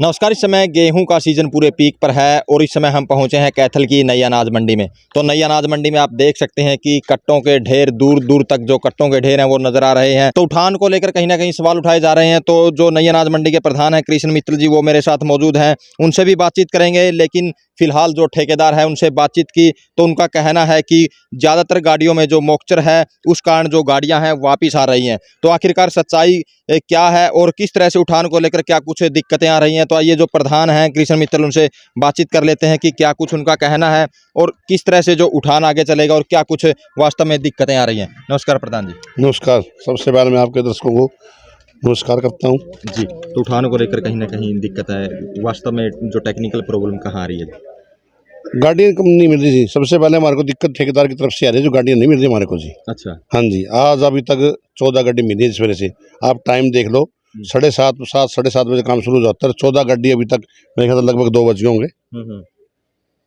नमस्कार। इस समय गेहूं का सीजन पूरे पीक पर है और इस समय हम पहुंचे हैं कैथल की नई अनाज मंडी में। तो नई अनाज मंडी में आप देख सकते हैं कि कट्टों के ढेर दूर दूर तक जो कट्टों के ढेर हैं वो नजर आ रहे हैं। तो उठान को लेकर कहीं ना कहीं सवाल उठाए जा रहे हैं। तो जो नई अनाज मंडी के प्रधान हैं कृष्ण मित्तल जी, वो मेरे साथ मौजूद हैं, उनसे भी बातचीत करेंगे। लेकिन फिलहाल जो ठेकेदार है उनसे बातचीत की तो उनका कहना है कि ज़्यादातर गाड़ियों में जो मॉइस्चर है उस कारण जो गाड़ियां हैं वापिस आ रही हैं। तो आखिरकार सच्चाई क्या है और किस तरह से उठान को लेकर क्या कुछ दिक्कतें आ रही हैं, तो आइए जो प्रधान हैं कृष्ण मित्तल उनसे बातचीत कर लेते हैं कि क्या कुछ उनका कहना है और किस तरह से जो उठान आगे चलेगा और क्या कुछ वास्तव में दिक्कतें आ रही हैं। नमस्कार प्रधान जी। नमस्कार। सबसे पहले मैं आपके दर्शकों को नमस्कार करता हूँ जी। तो उठान को लेकर कहीं ना कहीं दिक्कत है, वास्तव में जो टेक्निकल प्रॉब्लम कहाँ आ रही है? गाड़ियाँ कम नहीं मिल रही थी। सबसे पहले हमारे को दिक्कत ठेकेदार की तरफ से आ रही है, जो गाड़ियाँ नहीं मिल रही हमारे को जी। अच्छा। हाँ जी, आज अभी तक 14 गाड़ी मिली है। इस वजह से आप टाइम देख लो, 7:30 बजे काम शुरू हो जाता है। 14 गाड़ी अभी तक मेरे ख्याल लगभग 2 बज गए होंगे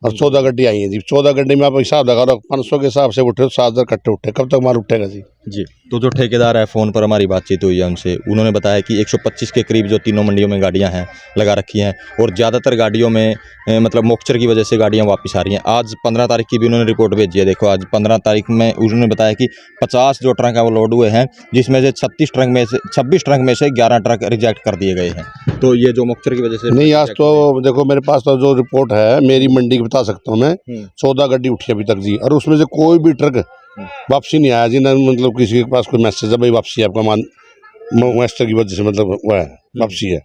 और 14 गाड़ी आई हैं जी। 14 गाड़ी में आप हिसाब लगा लो, 500 के हिसाब से उठे तो 7,000 कट्टे उठे। कब तक माल उठेगा जी? जी। तो जो ठेकेदार है, फ़ोन पर हमारी बातचीत हुई है उनसे, उन्होंने बताया कि 125 के करीब जो तीनों मंडियों में गाड़ियां हैं लगा रखी हैं और ज़्यादातर गाड़ियों में मतलब मॉइस्चर की वजह से गाड़ियां वापस आ रही हैं। आज 15 तारीख की भी उन्होंने रिपोर्ट भेजी है। देखो, आज 15 तारीख में उन्होंने बताया कि 50 जो ट्रक है वो लोड हुए हैं, जिसमें से 26 ट्रक में से 11 ट्रक रिजेक्ट कर दिए गए हैं। तो ये जो मॉइस्चर की वजह से नहीं, आज तो देखो मेरे पास तो जो रिपोर्ट है मेरी मंडी की बता सकता हूँ मैं। 14 गाड़ी उठी अभी तक जी, और उसमें से कोई भी ट्रक वापसी नहीं आया जी। ना मतलब किसी के पास कोई मैसेज है भाई वापसी है आपका मास्टर की वजह से, मतलब वो है वापसी है।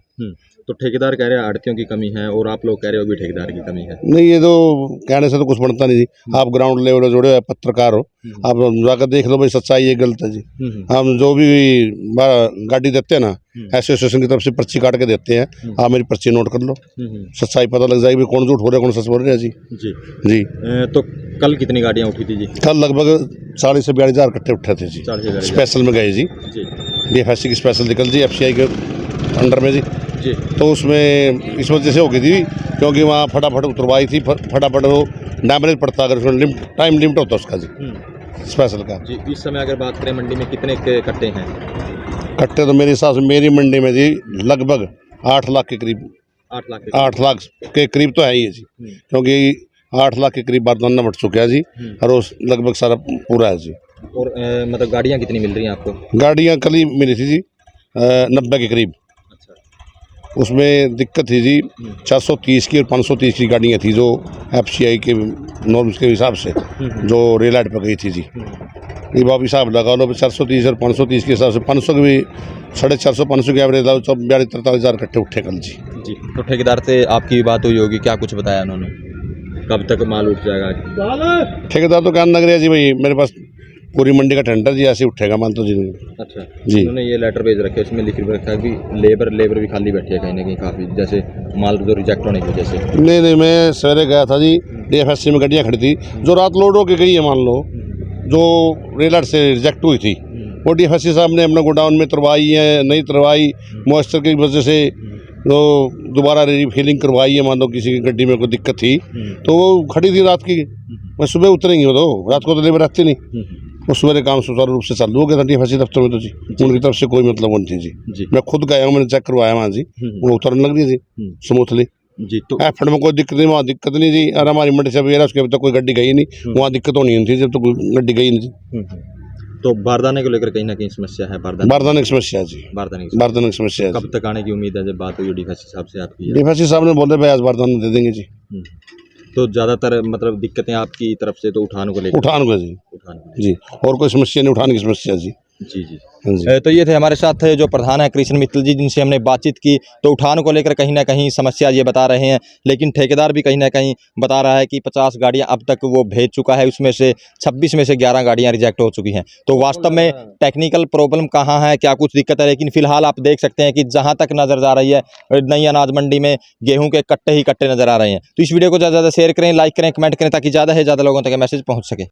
तो ठेकेदार कह रहे हैं आड़तियों की कमी है और आप लोग कह रहे हो भी ठेकेदार की कमी है। नहीं, ये तो कहने से तो कुछ बनता नहीं जी। आप ग्राउंड लेवल पे जुड़े हो, पत्रकार हो, आप जाकर देख लो भाई सच्चाई ये गलत है जी। हम जो भी गाड़ी देते हैं ना, एसोसिएशन की तरफ से पर्ची काट के देते हैं। आप मेरी पर्ची नोट कर लो, सच्चाई पता लग जाएगी कौन झूठ बोल रहा है कौन सच बोल रहा है जी। जी जी। तो कल कितनी गाड़ियाँ उठी थी जी? कल लगभग 40 से 42,000 कट्टे उठे थे जी। स्पेशल में गए जी, DFSC की स्पेशल निकल जी, FCI के अंडर में जी। तो उसमें इस वजह से हो गई थी क्योंकि वहाँ फटाफट उतरवाई थी, फटाफट वो डैमेज पड़ता अगर उसमें टाइम लिमिट होता उसका जी, स्पेशल का जी। इस समय अगर बात करें मंडी में कितने के कट्टे हैं? कट्टे तो मेरे हिसाब से मेरी मंडी में जी लगभग 8 लाख के करीब, 8 लाख के करीब तो है ही है जी। क्योंकि 8 लाख के करीब बारदाना बढ़ चुका है जी, और वो लगभग सारा पूरा है जी। और मतलब गाड़ियाँ कितनी मिल रही हैं आपको? गाड़ियाँ कल ही मिली थी जी 90 के करीब। उसमें दिक्कत थी जी 430 की और 530 की गाड़ियाँ थी जो FCI के नॉर्म्स के हिसाब से जो रेल लाइट पर गई थी जी। ये आप हिसाब लगा लो, 430 और 530 के हिसाब से 500 के भी 450 500 के एवरेज लाओ, 42-43,000 कट्टे उठे कल जी। जी। तो ठेकेदार से आपकी बात हुई होगी, क्या कुछ बताया उन्होंने, कब तक माल उठ जाएगा? ठेकेदार तो कहने लग रहा है जी भाई मेरे पास पूरी मंडी का टेंडर जी, ऐसे उठेगा मान तो जी। अच्छा जी। उन्होंने ये लेटर भेज रखे, उसमें लिख रखा है कि लेबर भी खाली बैठी है कहीं ना कहीं काफ़ी, जैसे माल जो रिजेक्ट होने की वजह से। नहीं, मैं सवेरे गया था जी, DFSC में गाड़ियाँ खड़ी थी जो रात लोड होके गई है, मान लो जो रेलर से रिजेक्ट हुई थी वो DFSC साहब ने अपना गोडाउन में तरवाई है, नहीं तरवाई, मॉइस्चर की वजह से तो दोबारा रिफिलिंग करवाई है। मान लो किसी की गड्डी में कोई दिक्कत थी तो वो खड़ी थी रात की, मैं सुबह उतरेंगी वो तो, रात को तो लेबर रहती नहीं। वो सवेरे काम सुचारू रूप से चालू हो गया था DFSC दफ्तर में तो जी, उनकी तरफ से कोई मतलब वो नहीं थी जी। मैं खुद गया हूँ, मैंने चेक करवाया वहाँ जी, वो उतरने लग रही थी स्मूथली जी। तो एफर्ट में कोई दिक्कत नहीं, वहाँ दिक्कत नहीं जी। और हमारी मंडी से उसके अभी तक कोई गड्डी गई नहीं, वहाँ दिक्कत होनी थी जब तो गड्डी गई नहीं जी। तो बारदाने को लेकर कहीं ना कहीं समस्या है? बारदाने की समस्या जी, बारदाने की समस्या है। कब तक आने की उम्मीद है? जब बात हुई DFSC साहब से आपकी? DFSC साहब ने बोले भाई आज बारदाना दे देंगे जी। तो ज़्यादातर मतलब दिक्कतें आपकी तरफ से तो उठान को लेकर? उठान को जी, और कोई समस्या नहीं, उठान की समस्या जी। जी जी। तो ये थे हमारे साथ जो प्रधान है कृष्ण मित्तल जी, जिनसे हमने बातचीत की। तो उठान को लेकर कहीं ना कहीं समस्या ये बता रहे हैं, लेकिन ठेकेदार भी कहीं ना कहीं बता रहा है कि 50 गाड़ियां अब तक वो भेज चुका है, उसमें से 26 में से 11 गाड़ियां रिजेक्ट हो चुकी हैं। तो वास्तव में टेक्निकल प्रॉब्लम कहाँ है, क्या कुछ दिक्कत है, लेकिन फिलहाल आप देख सकते हैं कि जहाँ तक नजर आ रही है नई अनाज मंडी में गेहूँ के कट्टे ही कट्टे नजर आ रहे हैं। तो इस वीडियो को ज़्यादा से ज़्यादा शेयर करें, लाइक करें, कमेंट करें, ताकि ज़्यादा से ज़्यादा लोगों तक मैसेज पहुँच सके।